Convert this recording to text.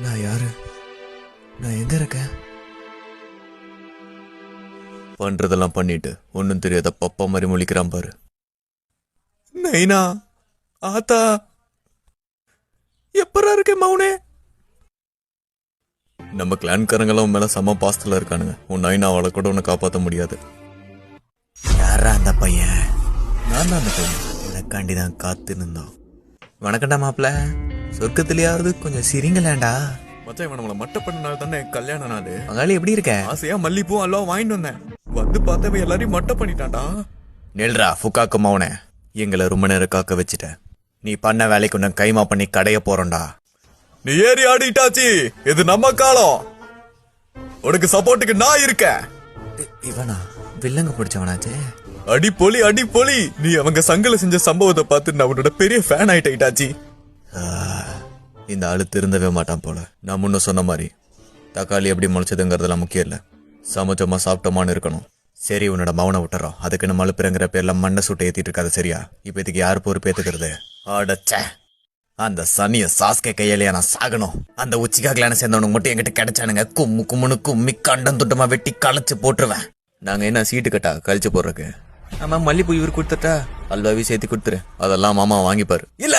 நான் யாரு? நான் எங்க இருக்கேன்? பண்றதெல்லாம் பண்ணிட்டு ஒன்னும் தெரியாத பப்பா மாதிரி முழிக்கிறான் பாரு. நைனா, ஆத்தா, எப்பரா இருக்க மௌனே? நம்ம கிளான்காரங்களும் மேல சம பாஸ்தல இருக்கானுங்க. உன் நைனாவால கூட உன்னை காப்பாற்ற முடியாது. யாரா அந்த பையன்? நான் தான் அந்த பையன். எனக்காண்டிதான் காத்து நின்றோம். வணக்கண்டா மாப்பிள்ள. சொர்க்கத்திலேயாவது கொஞ்சம் சிரிங்கலேண்டா. மச்சான், இவன் நம்மள மட்ட பண்ணனால தானே கல்யாண நாள். மகாளி எப்படி இருக்க? ஆசையா மல்லிப்பூ எல்லாம் வாங்கிட்டு வந்தேன். வந்து பார்த்தவன் எல்லாரையும் மட்ட பண்ணிட்டான்டா. நெல்ரா ஃபுக்காக்கு மௌனே, எங்களை ரொம்ப நேரம் காக்க வச்சுட்ட. நீ பண்ண வேலைக்கு உன்னை கைமா பண்ணி கடைய போறோம்டா. நீ ஏறி ஆடிட்டாச்சு. இது நம்ம காலம். உனக்கு சப்போர்ட்டுக்கு நான் இருக்கேன். இவனா வில்லங்க பிடிச்சவனாச்சே. அடி பொலி, அடி பொலி. நீ அவங்க சங்கல செஞ்ச சம்பவத்தை பார்த்து நான் உன்னோட பெரிய ஃபேன் ஆயிட்டாச்சு. இந்த ஆளு திருந்தவே மாட்டான் போல. நான் முன்ன சொன்ன மாதிரி தக்காளி எப்படி முளைச்சதுங்கிறதெல்லாம் முக்கியம் இல்லை, சமைச்சோமா சாப்பிட்டோமான்னு இருக்கணும். சரி, உன்னோட மௌனை விட்டுறோம். அதுக்குன்னு மழுப்புறங்கிற பேர்ல மண்ணை சுட்டை ஏத்திட்டு இருக்காது, சரியா? இப்ப இதுக்கு யாரு பொறுப்பேத்துக்கிறது? அடச்ச, அந்த சனிய சாஸ்கே கையிலேயே நான் சாகணும். அந்த உச்சிக்கா கிளான சேர்ந்தவனுக்கு மட்டும் என்கிட்ட கிடைச்சானுங்க, கும்மு கும்முன்னு கும்மி கண்டம் துட்டமா வெட்டி களைச்சு போட்டுருவேன். நாங்க என்ன சீட்டு கட்டா கழிச்சு போடுறக்கு? ஆமா, மல்லிப்பூ இவர் கொடுத்துட்டா அல்வாவி சேர்த்து கொடுத்துரு. அதெல்லாம் மாமா வாங்கிப்பாரு. இல்ல